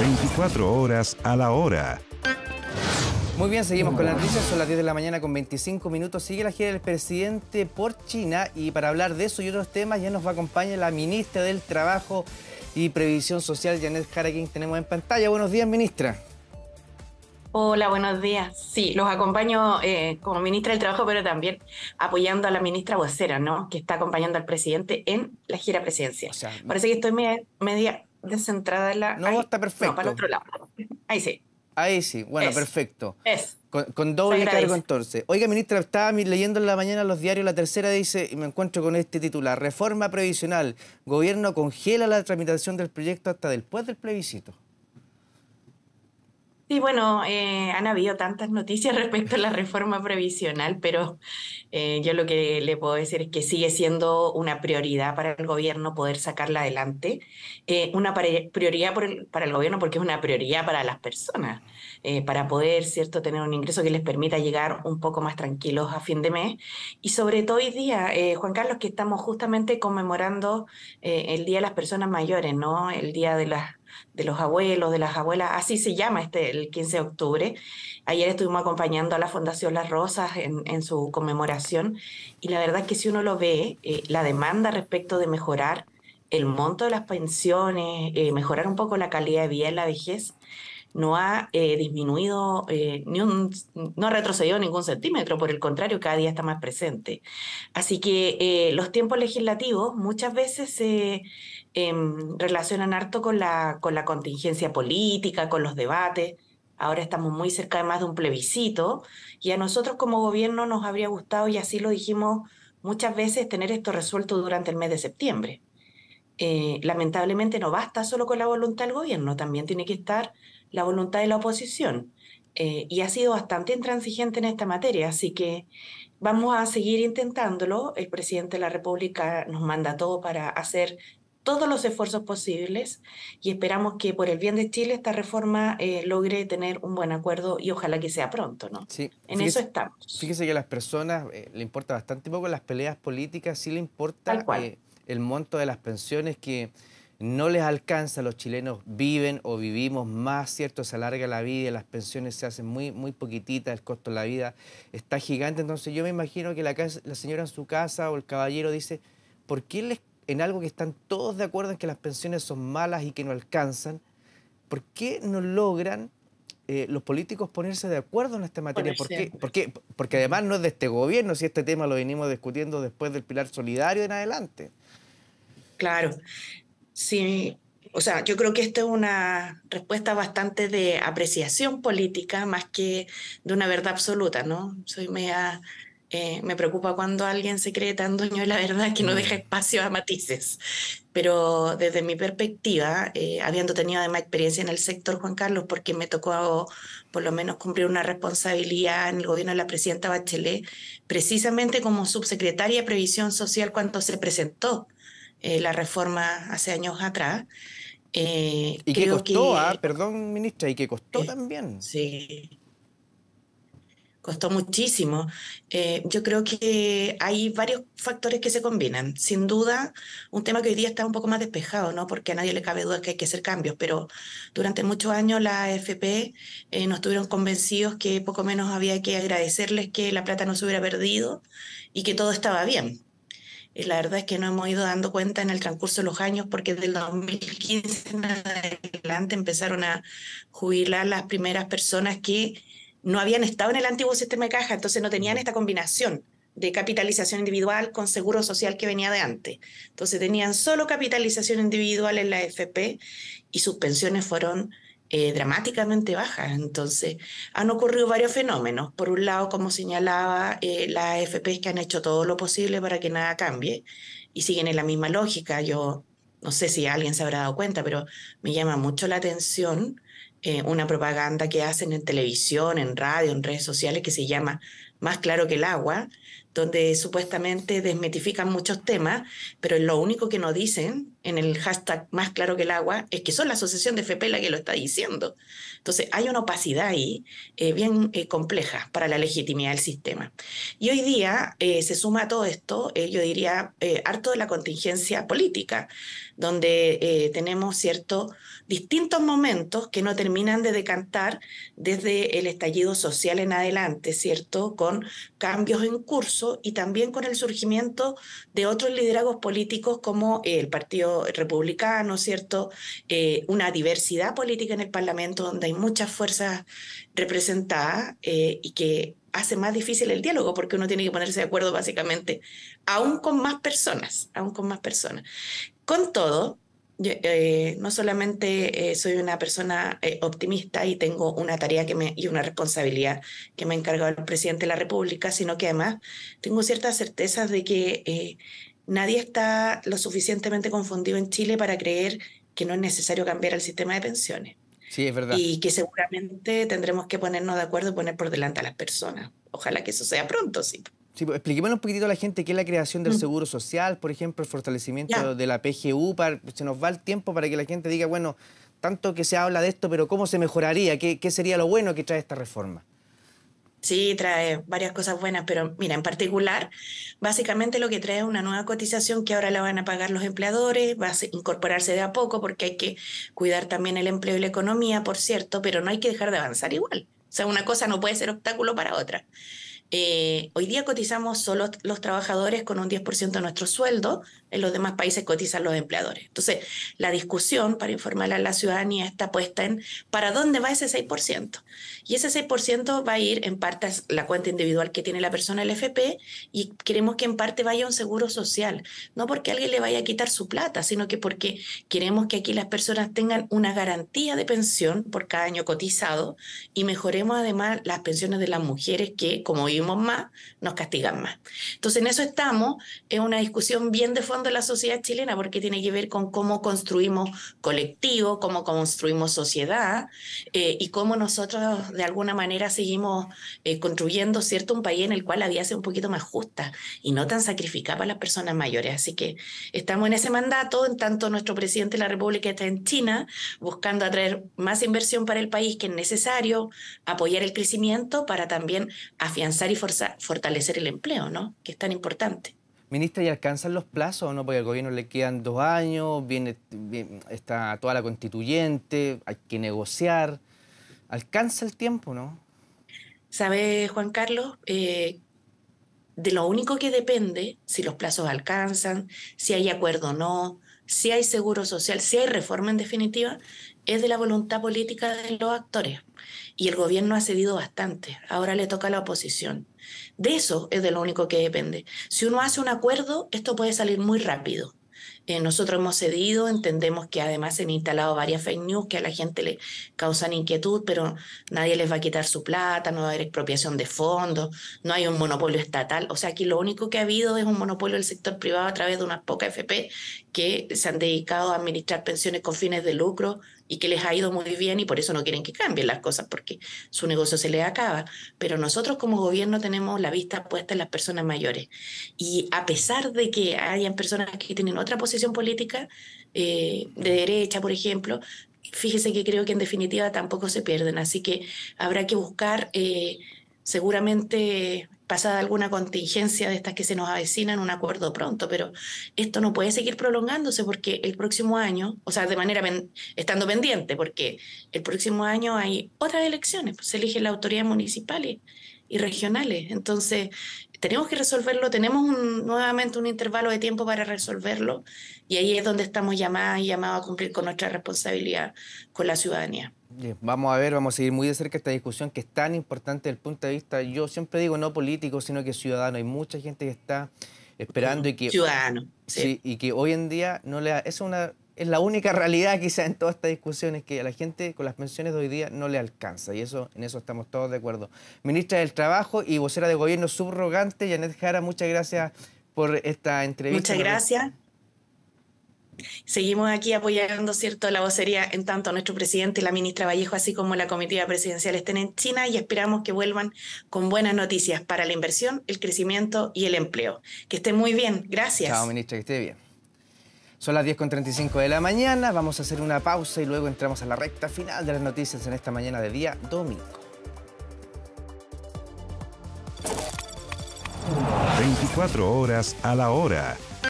24 horas a la hora. Muy bien, seguimos con las noticias, son las 10 de la mañana con 25 minutos. Sigue la gira del presidente por China y para hablar de eso y otros temas ya nos va a acompañar la ministra del Trabajo y Previsión Social, Janet Jara, quien tenemos en pantalla. Buenos días, ministra. Hola, buenos días. Sí, los acompaño como ministra del Trabajo, pero también apoyando a la ministra vocera, ¿no? Que está acompañando al presidente en la gira presidencial. O sea, Parece que estoy media descentrada en la... no, ahí. está perfecto. No, para el otro lado. Ahí sí. Ahí sí, bueno, Es. perfecto. Es. Con Se doble agradece. cargo entonces. Oiga, ministra, estaba leyendo en la mañana los diarios, La Tercera dice, y me encuentro con este titular: reforma previsional, gobierno congela la tramitación del proyecto hasta después del plebiscito. Sí, bueno, han habido tantas noticias respecto a la reforma previsional, pero yo lo que le puedo decir es que sigue siendo una prioridad para el gobierno poder sacarla adelante. Prioridad para el gobierno porque es una prioridad para las personas, para poder, ¿cierto?, tener un ingreso que les permita llegar un poco más tranquilos a fin de mes. Y sobre todo hoy día, Juan Carlos, que estamos justamente conmemorando el Día de las Personas Mayores, ¿no? El Día de los abuelos, de las abuelas, así se llama el 15 de octubre. Ayer estuvimos acompañando a la Fundación Las Rosas en su conmemoración y la verdad es que si uno lo ve, la demanda respecto de mejorar el monto de las pensiones, mejorar un poco la calidad de vida en la vejez, no ha disminuido, no ha retrocedido ningún centímetro, por el contrario, cada día está más presente. Así que los tiempos legislativos muchas veces se relacionan harto con con la contingencia política, con los debates. Ahora estamos muy cerca además de un plebiscito y a nosotros como gobierno nos habría gustado, y así lo dijimos muchas veces, tener esto resuelto durante el mes de septiembre. Lamentablemente no basta solo con la voluntad del gobierno, también tiene que estar la voluntad de la oposición. Y ha sido bastante intransigente en esta materia, así que vamos a seguir intentándolo. El presidente de la República nos manda todo para hacer todos los esfuerzos posibles y esperamos que por el bien de Chile esta reforma logre tener un buen acuerdo y ojalá que sea pronto, ¿no? Sí, En eso estamos. fíjese que a las personas le importa bastante poco las peleas políticas, sí le importa Tal cual. el monto de las pensiones que no les alcanza. Los chilenos viven o vivimos más, ¿cierto? Se alarga la vida, las pensiones se hacen muy poquititas, el costo de la vida está gigante. Entonces yo me imagino que la señora en su casa o el caballero dice, ¿por qué en algo que están todos de acuerdo en que las pensiones son malas y que no alcanzan, por qué no logran los políticos ponerse de acuerdo en esta materia? Porque además no es de este gobierno, si este tema lo venimos discutiendo después del Pilar Solidario en adelante. Claro. Sí, o sea, yo creo que esta es una respuesta bastante de apreciación política más que de una verdad absoluta, ¿no? Me preocupa cuando alguien se cree tan dueño de la verdad que no deja espacio a matices. Pero desde mi perspectiva, habiendo tenido además experiencia en el sector, Juan Carlos, porque me tocó por lo menos cumplir una responsabilidad en el gobierno de la presidenta Bachelet, precisamente como subsecretaria de Previsión Social cuando se presentó la reforma hace años atrás. Y que Creo costó, que perdón, ministra, y que costó eh, también. sí, costó muchísimo. Yo creo que hay varios factores que se combinan. Sin duda, un tema que hoy día está un poco más despejado, ¿no? Porque a nadie le cabe duda que hay que hacer cambios, pero durante muchos años la AFP nos estuvieron convencidos que poco menos había que agradecerles que la plata no se hubiera perdido y que todo estaba bien. Y la verdad es que nos hemos ido dando cuenta en el transcurso de los años, porque desde el 2015 en adelante empezaron a jubilar las primeras personas que no habían estado en el antiguo sistema de caja, entonces no tenían esta combinación de capitalización individual con seguro social que venía de antes. Entonces tenían solo capitalización individual en la AFP y sus pensiones fueron dramáticamente bajas. Entonces, han ocurrido varios fenómenos. Por un lado, como señalaba, las AFPs que han hecho todo lo posible para que nada cambie y siguen en la misma lógica. Yo no sé si alguien se habrá dado cuenta, pero me llama mucho la atención una propaganda que hacen en televisión, en radio, en redes sociales que se llama Más claro que el agua, donde supuestamente desmitifican muchos temas, pero lo único que no dicen en el hashtag más claro que el agua es que son la asociación de FP la que lo está diciendo. Entonces hay una opacidad ahí bien compleja para la legitimidad del sistema. Y hoy día se suma a todo esto, yo diría, harto de la contingencia política, donde tenemos distintos momentos que no terminan de decantar desde el estallido social en adelante, ¿cierto? Con cambios en curso y también con el surgimiento de otros liderazgos políticos como el Partido Republicano, ¿cierto? Una diversidad política en el Parlamento donde hay muchas fuerzas representadas y que hace más difícil el diálogo porque uno tiene que ponerse de acuerdo básicamente aún con más personas, aún con más personas. Con todo, yo, no solamente soy una persona optimista y tengo una tarea y una responsabilidad que me ha encargado el presidente de la República, sino que además tengo ciertas certezas de que nadie está lo suficientemente confundido en Chile para creer que no es necesario cambiar el sistema de pensiones Sí, es verdad. y que seguramente tendremos que ponernos de acuerdo y poner por delante a las personas. Ojalá que eso sea pronto, sí. Sí, pues, expliquémosle un poquitito a la gente qué es la creación del Mm, seguro social, por ejemplo, el fortalecimiento ya. de la PGU. Se nos va el tiempo para que la gente diga, bueno, tanto que se habla de esto, pero ¿cómo se mejoraría? ¿Qué sería lo bueno que trae esta reforma? Sí, trae varias cosas buenas, pero mira, en particular, básicamente lo que trae es una nueva cotización que ahora la van a pagar los empleadores, va a incorporarse de a poco porque hay que cuidar también el empleo y la economía, por cierto, pero no hay que dejar de avanzar igual. O sea, una cosa no puede ser obstáculo para otra. Hoy día cotizamos solo los trabajadores con un 10% de nuestro sueldo, en los demás países cotizan los empleadores. Entonces, la discusión para informar a la ciudadanía está puesta en ¿para dónde va ese 6%? Y ese 6% va a ir en parte a la cuenta individual que tiene la persona el FP y queremos que en parte vaya a un seguro social, no porque alguien le vaya a quitar su plata, sino que porque queremos que aquí las personas tengan una garantía de pensión por cada año cotizado y mejoremos además las pensiones de las mujeres que, como vivimos más, nos castigan más. Entonces, en eso estamos, es una discusión bien de fondo en la sociedad chilena porque tiene que ver con cómo construimos colectivo, cómo construimos sociedad y cómo nosotros de alguna manera seguimos construyendo, ¿cierto?, un país en el cual la vida sea un poquito más justa y no tan sacrificada para las personas mayores. Así que estamos en ese mandato, en tanto nuestro presidente de la República está en China, buscando atraer más inversión para el país que es necesario, apoyar el crecimiento para también afianzar y fortalecer el empleo, ¿no?, que es tan importante. Ministra, ¿y alcanzan los plazos o no? Porque al gobierno le quedan 2 años, está toda la constituyente, hay que negociar. ¿Alcanza el tiempo, no? ¿Sabe, Juan Carlos? De lo único que depende, si los plazos alcanzan, si hay acuerdo o no, si hay seguro social, si hay reforma en definitiva, es de la voluntad política de los actores. Y el gobierno ha cedido bastante, ahora le toca a la oposición. De eso es de lo único que depende. Si uno hace un acuerdo, esto puede salir muy rápido. Nosotros hemos cedido, entendemos que además se han instalado varias fake news que a la gente le causan inquietud, pero nadie les va a quitar su plata, no va a haber expropiación de fondos, no hay un monopolio estatal. O sea, aquí lo único que ha habido es un monopolio del sector privado a través de unas pocas FP que se han dedicado a administrar pensiones con fines de lucro y que les ha ido muy bien y por eso no quieren que cambien las cosas porque su negocio se les acaba. Pero nosotros como gobierno tenemos la vista puesta en las personas mayores. Y a pesar de que hayan personas que tienen otra posición política, de derecha, por ejemplo, fíjese que creo que en definitiva tampoco se pierden. Así que habrá que buscar seguramente pasada alguna contingencia de estas que se nos avecinan, un acuerdo pronto, pero esto no puede seguir prolongándose porque el próximo año, o sea, de manera estando pendiente, porque el próximo año hay otras elecciones, pues se eligen las autoridades municipales y regionales. Entonces, tenemos que resolverlo, tenemos nuevamente un intervalo de tiempo para resolverlo y ahí es donde estamos llamadas y llamados a cumplir con nuestra responsabilidad con la ciudadanía. Bien, vamos a ver, vamos a seguir muy de cerca esta discusión que es tan importante desde el punto de vista, yo siempre digo no político, sino que ciudadano. Hay mucha gente que está esperando y que, Ciudadano, sí, sí. y que hoy en día no le es la única realidad quizá en toda esta discusión, es que a la gente con las pensiones de hoy día no le alcanza y en eso estamos todos de acuerdo. Ministra del Trabajo y vocera de gobierno subrogante, Yanet Jara, muchas gracias por esta entrevista. Muchas gracias. Seguimos aquí apoyando, ¿cierto?, la vocería en tanto nuestro presidente y la ministra Vallejo, así como la comitiva presidencial estén en China, y esperamos que vuelvan con buenas noticias para la inversión, el crecimiento y el empleo. Que estén muy bien. Gracias. Chao, ministra, que esté bien. Son las 10:35 de la mañana, vamos a hacer una pausa y luego entramos a la recta final de las noticias en esta mañana de día domingo. 24 horas a la hora.